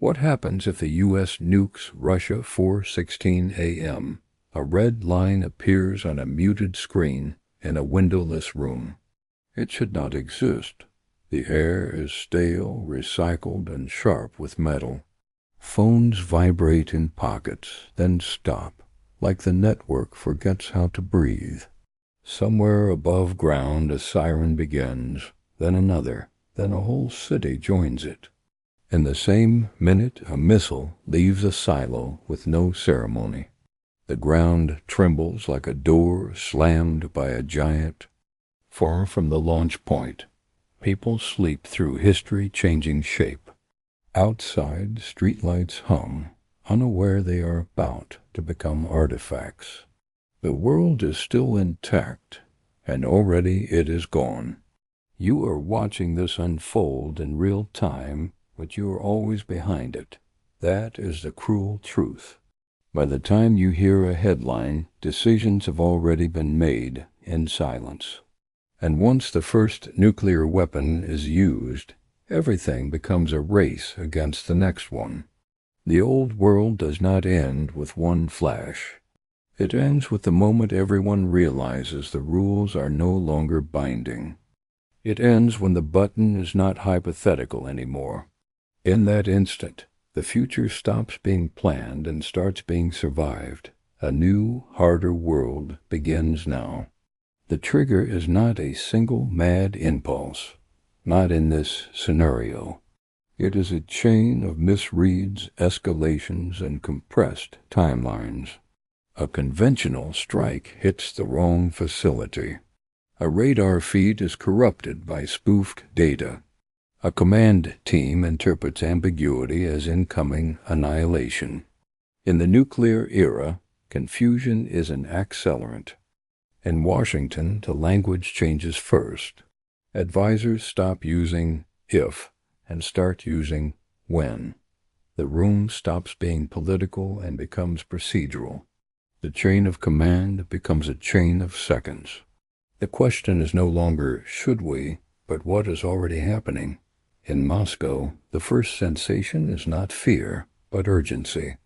What happens if the U.S. nukes Russia 4:16 a.m.? A red line appears on a muted screen in a windowless room. It should not exist. The air is stale, recycled, and sharp with metal. Phones vibrate in pockets, then stop, like the network forgets how to breathe. Somewhere above ground a siren begins, then another, then a whole city joins it. In the same minute a missile leaves a silo with no ceremony. The ground trembles like a door slammed by a giant. Far from the launch point, people sleep through history changing shape. Outside, streetlights hum, unaware they are about to become artifacts. The world is still intact, and already it is gone. You are watching this unfold in real time, but you are always behind it. That is the cruel truth. By the time you hear a headline, decisions have already been made in silence. And once the first nuclear weapon is used, everything becomes a race against the next one. The old world does not end with one flash. It ends with the moment everyone realizes the rules are no longer binding. It ends when the button is not hypothetical anymore. In that instant, the future stops being planned and starts being survived. A new, harder world begins now. The trigger is not a single mad impulse, not in this scenario. It is a chain of misreads, escalations, and compressed timelines. A conventional strike hits the wrong facility. A radar feed is corrupted by spoofed data. A command team interprets ambiguity as incoming annihilation. In the nuclear era, confusion is an accelerant. In Washington, the language changes first. Advisors stop using if and start using when. The room stops being political and becomes procedural. The chain of command becomes a chain of seconds. The question is no longer should we, but what is already happening. In Moscow, the first sensation is not fear, but urgency.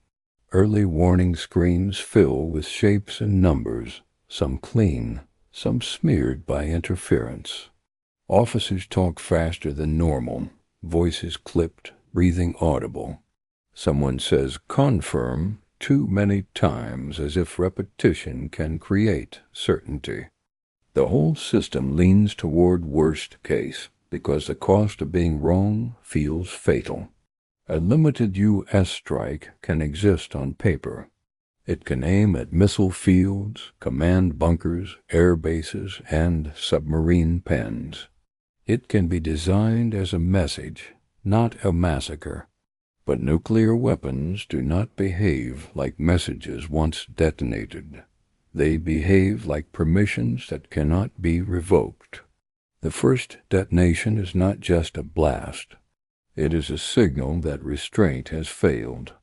Early warning screens fill with shapes and numbers, some clean, some smeared by interference. Officers talk faster than normal, voices clipped, breathing audible. Someone says confirm too many times as if repetition can create certainty. The whole system leans toward worst case, because the cost of being wrong feels fatal. A limited U.S. strike can exist on paper. It can aim at missile fields, command bunkers, air bases, and submarine pens. It can be designed as a message, not a massacre. But nuclear weapons do not behave like messages once detonated. They behave like permissions that cannot be revoked. The first detonation is not just a blast. It is a signal that restraint has failed.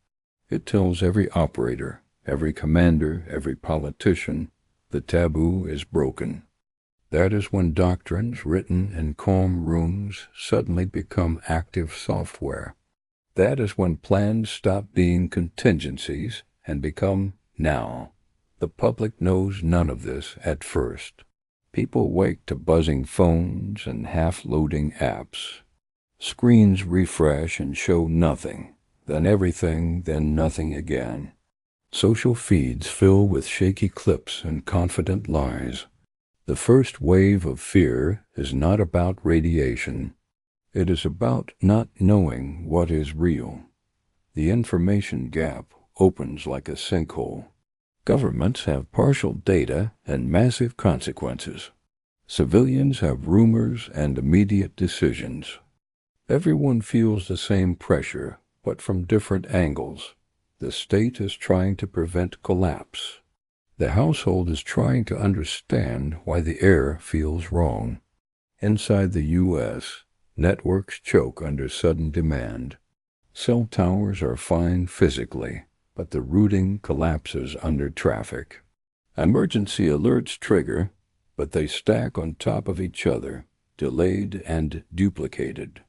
It tells every operator, every commander, every politician, the taboo is broken. That is when doctrines written in calm rooms suddenly become active software. That is when plans stop being contingencies and become now. The public knows none of this at first. People wake to buzzing phones and half-loading apps. Screens refresh and show nothing, then everything, then nothing again. Social feeds fill with shaky clips and confident lies. The first wave of fear is not about radiation. It is about not knowing what is real. The information gap opens like a sinkhole. Governments have partial data and massive consequences. Civilians have rumors and immediate decisions. Everyone feels the same pressure, but from different angles. The state is trying to prevent collapse. The household is trying to understand why the air feels wrong. Inside the U.S., networks choke under sudden demand. Cell towers are fine physically, but the routing collapses under traffic. Emergency alerts trigger, but they stack on top of each other, delayed and duplicated.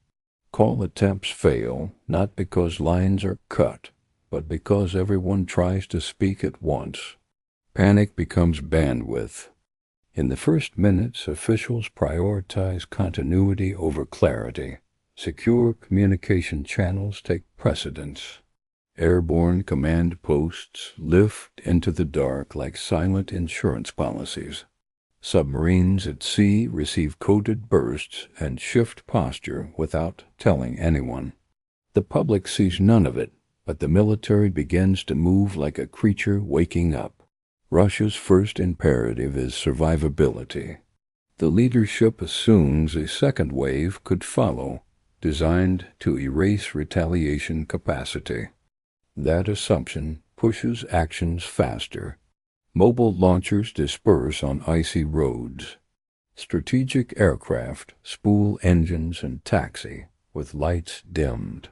Call attempts fail not because lines are cut, but because everyone tries to speak at once. Panic becomes bandwidth. In the first minutes, officials prioritize continuity over clarity. Secure communication channels take precedence. Airborne command posts lift into the dark like silent insurance policies. Submarines at sea receive coded bursts and shift posture without telling anyone. The public sees none of it, but the military begins to move like a creature waking up. Russia's first imperative is survivability. The leadership assumes a second wave could follow, designed to erase retaliation capacity. That assumption pushes actions faster. Mobile launchers disperse on icy roads. Strategic aircraft spool engines and taxi, with lights dimmed.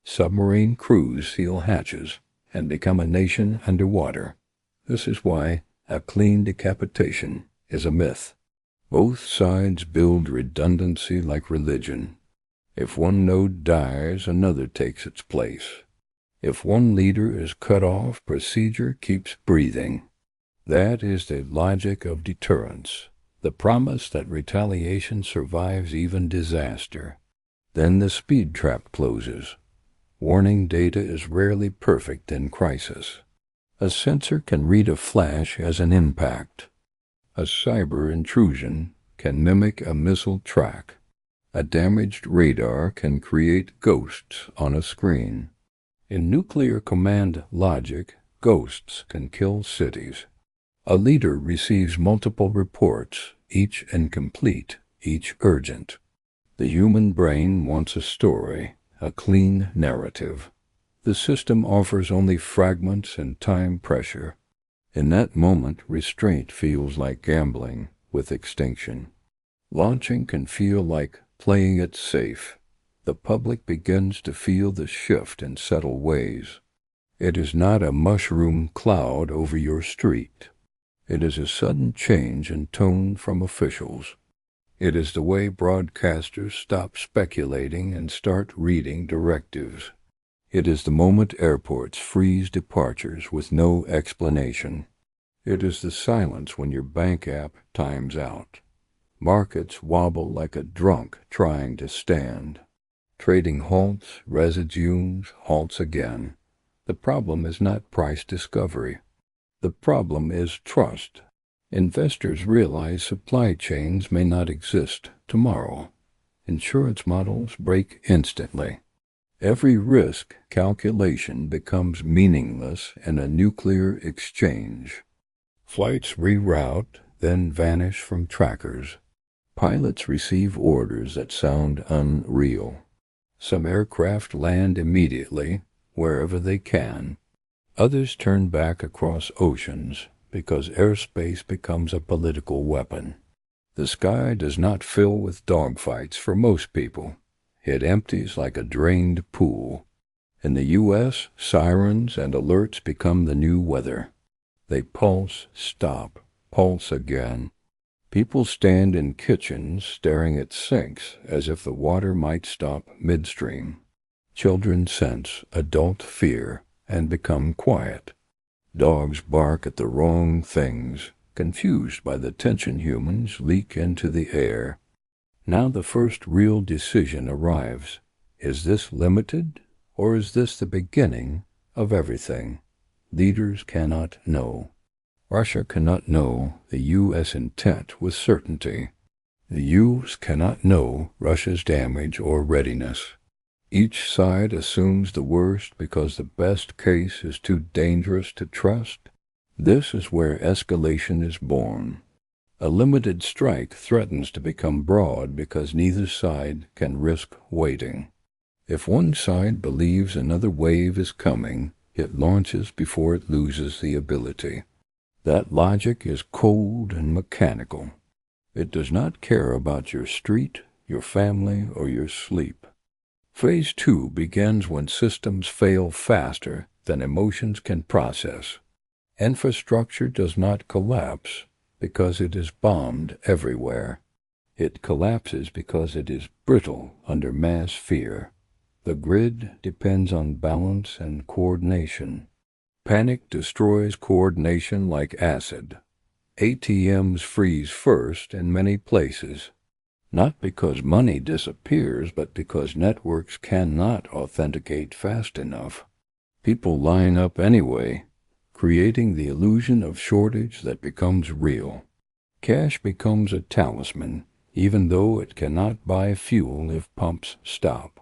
Submarine crews seal hatches and become a nation underwater. This is why a clean decapitation is a myth. Both sides build redundancy like religion. If one node dies, another takes its place. If one leader is cut off, procedure keeps breathing. That is the logic of deterrence, the promise that retaliation survives even disaster. Then the speed trap closes. Warning data is rarely perfect in crisis. A sensor can read a flash as an impact. A cyber intrusion can mimic a missile track. A damaged radar can create ghosts on a screen. In nuclear command logic, ghosts can kill cities. A leader receives multiple reports, each incomplete, each urgent. The human brain wants a story, a clean narrative. The system offers only fragments and time pressure. In that moment, restraint feels like gambling with extinction. Launching can feel like playing it safe. The public begins to feel the shift in subtle ways. It is not a mushroom cloud over your street. It is a sudden change in tone from officials. It is the way broadcasters stop speculating and start reading directives. It is the moment airports freeze departures with no explanation. It is the silence when your bank app times out. Markets wobble like a drunk trying to stand. Trading halts, resumes, halts again. The problem is not price discovery. The problem is trust. Investors realize supply chains may not exist tomorrow. Insurance models break instantly. Every risk calculation becomes meaningless in a nuclear exchange. Flights reroute, then vanish from trackers. Pilots receive orders that sound unreal. Some aircraft land immediately, wherever they can. Others turn back across oceans because airspace becomes a political weapon. The sky does not fill with dogfights for most people. It empties like a drained pool. In the U.S., sirens and alerts become the new weather. They pulse, stop, pulse again. People stand in kitchens staring at sinks as if the water might stop midstream. Children sense adult fear and become quiet. Dogs bark at the wrong things, confused by the tension humans leak into the air. Now the first real decision arrives. Is this limited, or is this the beginning of everything? Leaders cannot know. Russia cannot know the U.S. intent with certainty. The U.S. cannot know Russia's damage or readiness. Each side assumes the worst because the best case is too dangerous to trust. This is where escalation is born. A limited strike threatens to become broad because neither side can risk waiting. If one side believes another wave is coming, it launches before it loses the ability. That logic is cold and mechanical. It does not care about your street, your family, or your sleep. Phase 2 begins when systems fail faster than emotions can process. Infrastructure does not collapse because it is bombed everywhere. It collapses because it is brittle under mass fear. The grid depends on balance and coordination. Panic destroys coordination like acid. ATMs freeze first in many places, not because money disappears, but because networks cannot authenticate fast enough. People line up anyway, creating the illusion of shortage that becomes real. Cash becomes a talisman, even though it cannot buy fuel if pumps stop.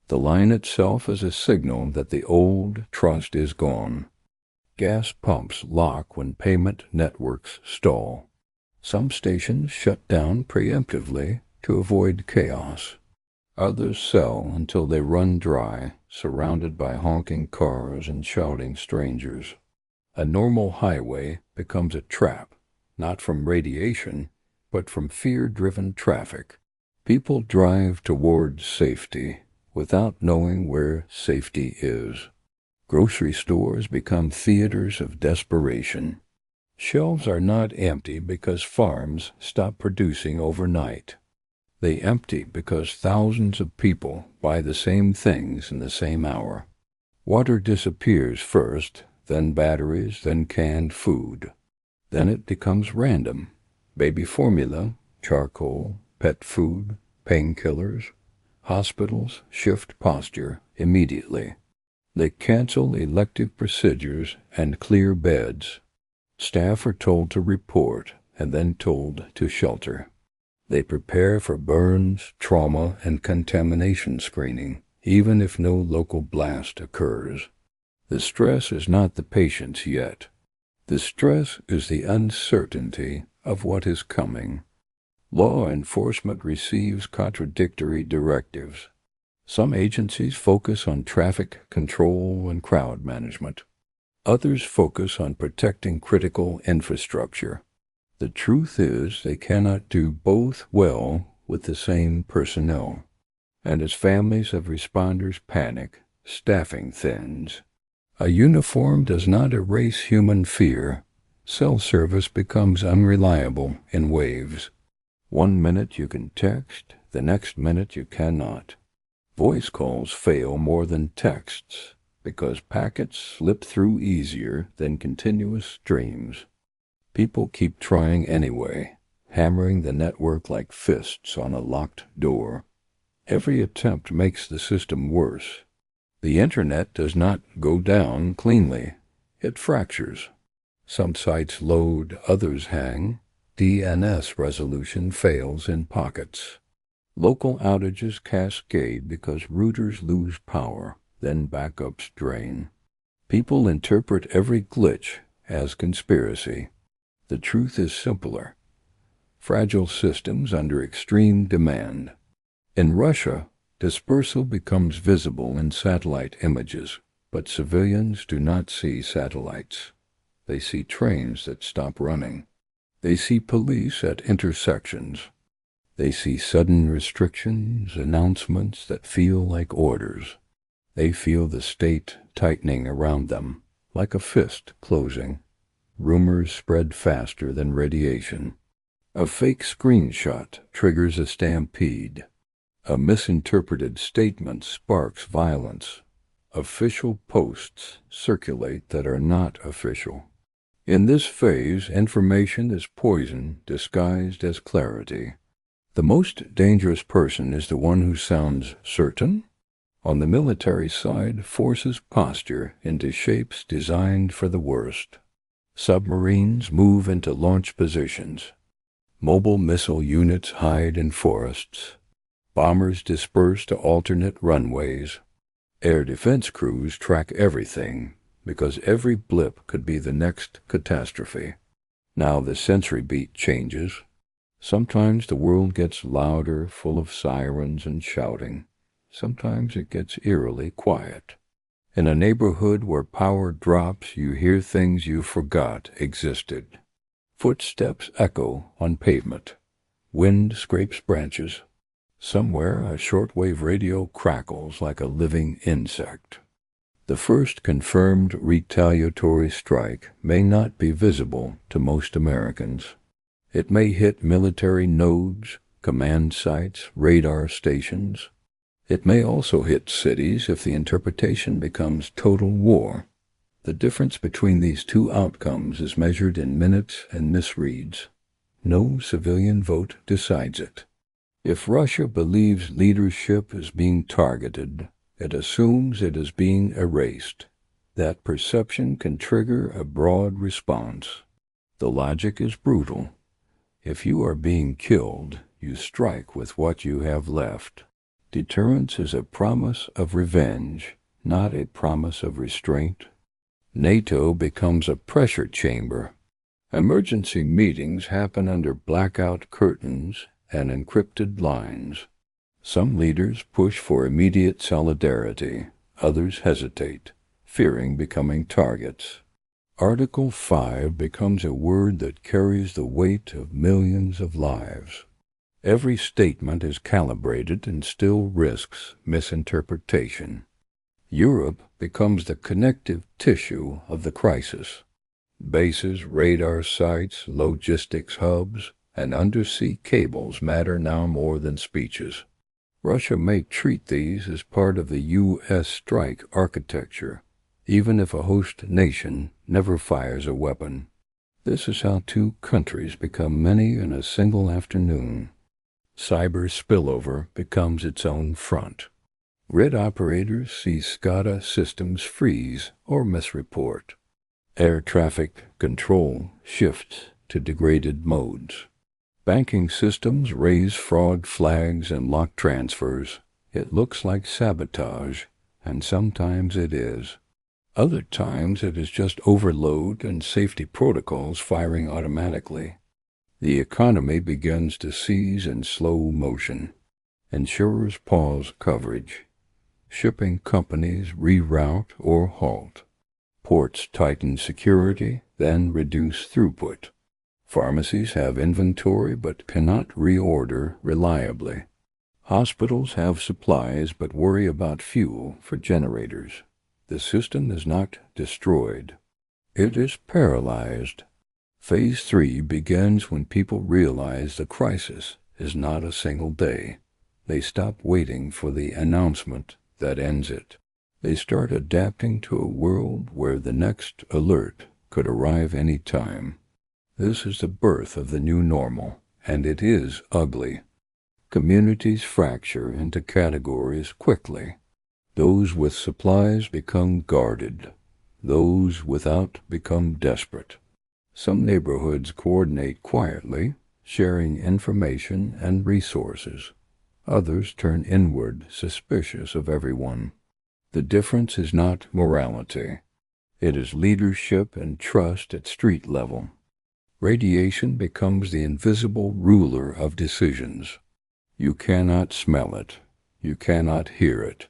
The line itself is a signal that the old trust is gone. Gas pumps lock when payment networks stall. Some stations shut down preemptively to avoid chaos. Others sell until they run dry, surrounded by honking cars and shouting strangers. A normal highway becomes a trap, not from radiation, but from fear-driven traffic. People drive towards safety without knowing where safety is. Grocery stores become theaters of desperation. Shelves are not empty because farms stop producing overnight. They empty because thousands of people buy the same things in the same hour. Water disappears first, then batteries, then canned food. Then it becomes random. Baby formula, charcoal, pet food, painkillers. Hospitals shift posture immediately. They cancel elective procedures and clear beds. Staff are told to report and then told to shelter. They prepare for burns, trauma, and contamination screening, even if no local blast occurs. The stress is not the patient's yet. The stress is the uncertainty of what is coming. Law enforcement receives contradictory directives. Some agencies focus on traffic control and crowd management. Others focus on protecting critical infrastructure. The truth is they cannot do both well with the same personnel. And as families of responders panic, staffing thins. A uniform does not erase human fear. Cell service becomes unreliable in waves. 1 minute you can text, the next minute you cannot. Voice calls fail more than texts because packets slip through easier than continuous streams. People keep trying anyway, hammering the network like fists on a locked door. Every attempt makes the system worse. The internet does not go down cleanly. It fractures. Some sites load, others hang. DNS resolution fails in pockets. Local outages cascade because routers lose power, then backups drain. People interpret every glitch as conspiracy. The truth is simpler. Fragile systems under extreme demand. In Russia, dispersal becomes visible in satellite images, but civilians do not see satellites. They see trains that stop running. They see police at intersections. They see sudden restrictions, announcements that feel like orders. They feel the state tightening around them, like a fist closing. Rumors spread faster than radiation. A fake screenshot triggers a stampede. A misinterpreted statement sparks violence. Official posts circulate that are not official. In this phase, information is poison disguised as clarity. The most dangerous person is the one who sounds certain. On the military side, forces posture into shapes designed for the worst. Submarines move into launch positions. Mobile missile units hide in forests. Bombers disperse to alternate runways. Air defense crews track everything, because every blip could be the next catastrophe. Now the sensory beat changes. Sometimes the world gets louder, full of sirens and shouting. Sometimes it gets eerily quiet. In a neighborhood where power drops, you hear things you forgot existed. Footsteps echo on pavement. Wind scrapes branches. Somewhere a shortwave radio crackles like a living insect. The first confirmed retaliatory strike may not be visible to most Americans. It may hit military nodes, command sites, radar stations. It may also hit cities if the interpretation becomes total war. The difference between these two outcomes is measured in minutes and misreads. No civilian vote decides it. If Russia believes leadership is being targeted, it assumes it is being erased. That perception can trigger a broad response. The logic is brutal. If you are being killed, you strike with what you have left. Deterrence is a promise of revenge, not a promise of restraint. NATO becomes a pressure chamber. Emergency meetings happen under blackout curtains and encrypted lines. Some leaders push for immediate solidarity, others hesitate, fearing becoming targets. Article 5 becomes a word that carries the weight of millions of lives. Every statement is calibrated and still risks misinterpretation. Europe becomes the connective tissue of the crisis. Bases, radar sites, logistics hubs, and undersea cables matter now more than speeches. Russia may treat these as part of the U.S. strike architecture, even if a host nation never fires a weapon. This is how two countries become many in a single afternoon. Cyber spillover becomes its own front. Grid operators see SCADA systems freeze or misreport. Air traffic control shifts to degraded modes. Banking systems raise fraud flags and lock transfers. It looks like sabotage, and sometimes it is. Other times it is just overload and safety protocols firing automatically. The economy begins to seize in slow motion. Insurers pause coverage. Shipping companies reroute or halt. Ports tighten security, then reduce throughput. Pharmacies have inventory but cannot reorder reliably. Hospitals have supplies but worry about fuel for generators. The system is not destroyed. It is paralyzed. Phase 3 begins when people realize the crisis is not a single day. They stop waiting for the announcement that ends it. They start adapting to a world where the next alert could arrive any time. This is the birth of the new normal, and it is ugly. Communities fracture into categories quickly. Those with supplies become guarded. Those without become desperate. Some neighborhoods coordinate quietly, sharing information and resources. Others turn inward, suspicious of everyone. The difference is not morality. It is leadership and trust at street level. Radiation becomes the invisible ruler of decisions. You cannot smell it. You cannot hear it.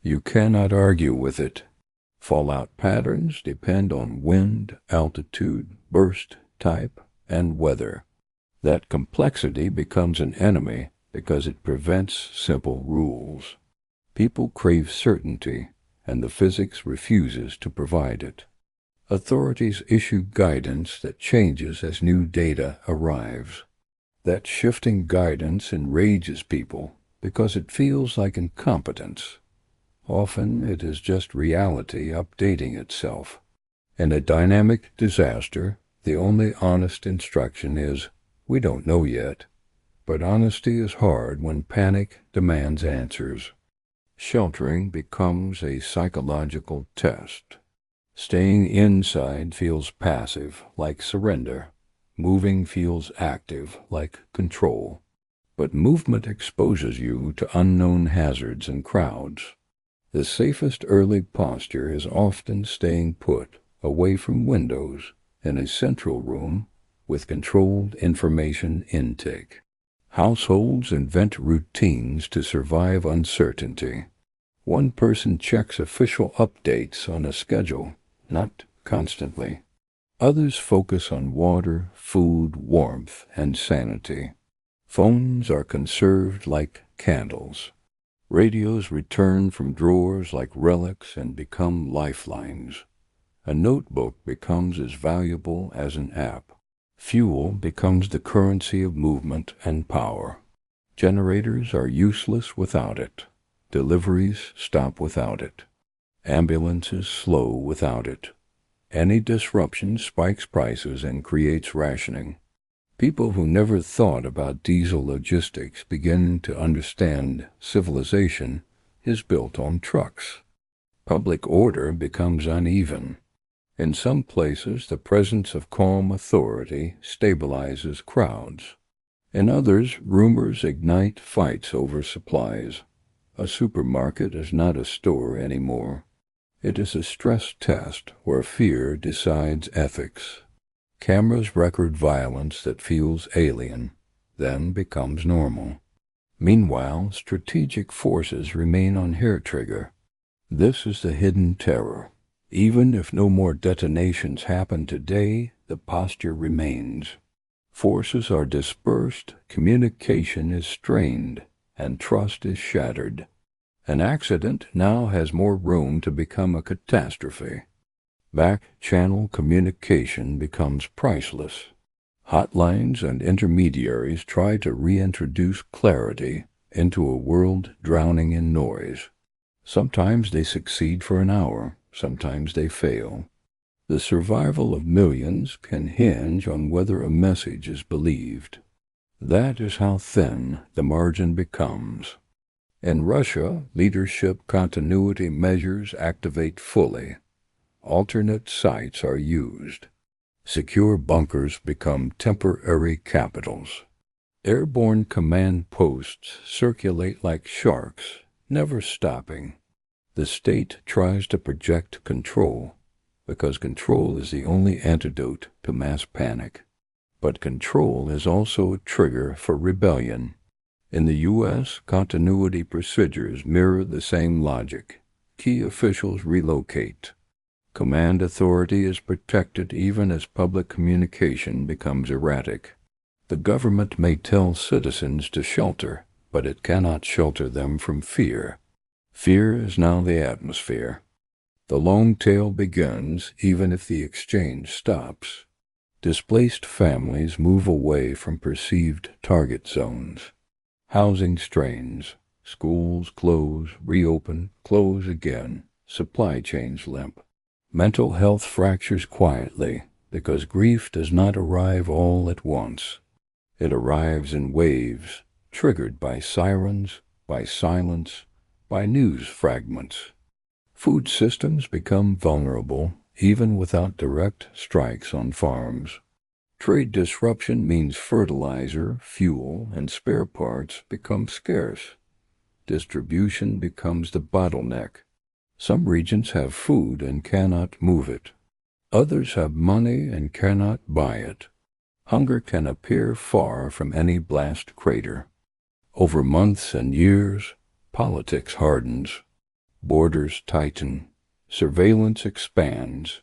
You cannot argue with it. Fallout patterns depend on wind, altitude, burst type, and weather. That complexity becomes an enemy because it prevents simple rules. People crave certainty, and the physics refuses to provide it. Authorities issue guidance that changes as new data arrives. That shifting guidance enrages people because it feels like incompetence. Often it is just reality updating itself. In a dynamic disaster, the only honest instruction is, we don't know yet. But honesty is hard when panic demands answers. Sheltering becomes a psychological test. Staying inside feels passive, like surrender. Moving feels active, like control. But movement exposes you to unknown hazards and crowds. The safest early posture is often staying put, away from windows, in a central room, with controlled information intake. Households invent routines to survive uncertainty. One person checks official updates on a schedule, not constantly. Others focus on water, food, warmth, and sanity. Phones are conserved like candles. Radios return from drawers like relics and become lifelines. A notebook becomes as valuable as an app. Fuel becomes the currency of movement and power. Generators are useless without it. Deliveries stop without it. Ambulances slow without it. Any disruption spikes prices and creates rationing. People who never thought about diesel logistics begin to understand civilization is built on trucks. Public order becomes uneven. In some places, the presence of calm authority stabilizes crowds. In others, rumors ignite fights over supplies. A supermarket is not a store anymore. It is a stress test where fear decides ethics. Cameras record violence that feels alien, then becomes normal. Meanwhile, strategic forces remain on hair trigger. This is the hidden terror. Even if no more detonations happen today, the posture remains. Forces are dispersed, communication is strained, and trust is shattered. An accident now has more room to become a catastrophe. Back-channel communication becomes priceless. Hotlines and intermediaries try to reintroduce clarity into a world drowning in noise. Sometimes they succeed for an hour, sometimes they fail. The survival of millions can hinge on whether a message is believed. That is how thin the margin becomes. In Russia, leadership continuity measures activate fully. Alternate sites are used. Secure bunkers become temporary capitals. Airborne command posts circulate like sharks, never stopping. The state tries to project control, because control is the only antidote to mass panic. But control is also a trigger for rebellion. In the U.S., continuity procedures mirror the same logic. Key officials relocate. Command authority is protected even as public communication becomes erratic. The government may tell citizens to shelter, but it cannot shelter them from fear. Fear is now the atmosphere. The long tail begins even if the exchange stops. Displaced families move away from perceived target zones. Housing strains. Schools close, reopen, close again. Supply chains limp. Mental health fractures quietly because grief does not arrive all at once. It arrives in waves, triggered by sirens, by silence, by news fragments. Food systems become vulnerable even without direct strikes on farms. Trade disruption means fertilizer, fuel, and spare parts become scarce. Distribution becomes the bottleneck. Some regions have food and cannot move it. Others have money and cannot buy it. Hunger can appear far from any blast crater. Over months and years, politics hardens. Borders tighten. Surveillance expands.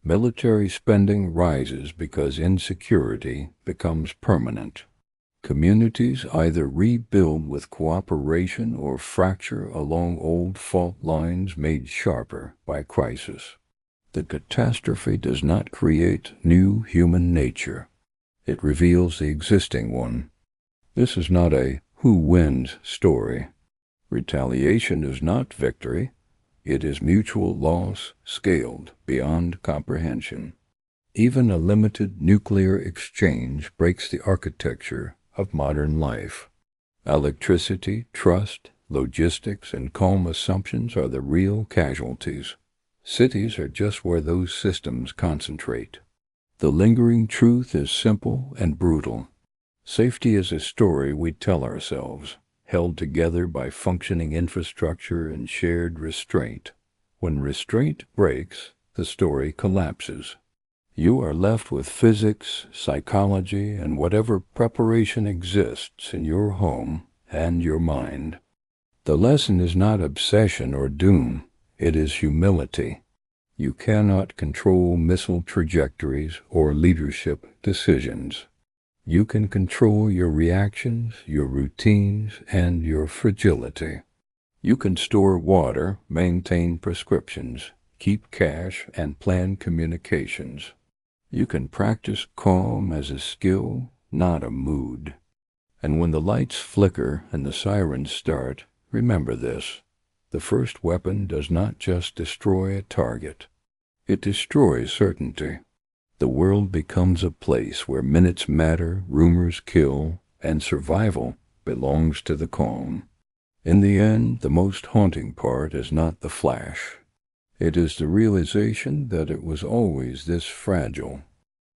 Military spending rises because insecurity becomes permanent. Communities either rebuild with cooperation or fracture along old fault lines made sharper by crisis. The catastrophe does not create new human nature. It reveals the existing one. This is not a who wins story. Retaliation is not victory. It is mutual loss scaled beyond comprehension. Even a limited nuclear exchange breaks the architecture of modern life. Electricity, trust, logistics, and calm assumptions are the real casualties. Cities are just where those systems concentrate. The lingering truth is simple and brutal. Safety is a story we tell ourselves, held together by functioning infrastructure and shared restraint. When restraint breaks, the story collapses. You are left with physics, psychology, and whatever preparation exists in your home and your mind. The lesson is not obsession or doom, it is humility. You cannot control missile trajectories or leadership decisions. You can control your reactions, your routines, and your fragility. You can store water, maintain prescriptions, keep cash, and plan communications. You can practice calm as a skill, not a mood. And when the lights flicker and the sirens start, remember this. The first weapon does not just destroy a target. It destroys certainty. The world becomes a place where minutes matter, rumors kill, and survival belongs to the calm. In the end, the most haunting part is not the flash. It is the realization that it was always this fragile,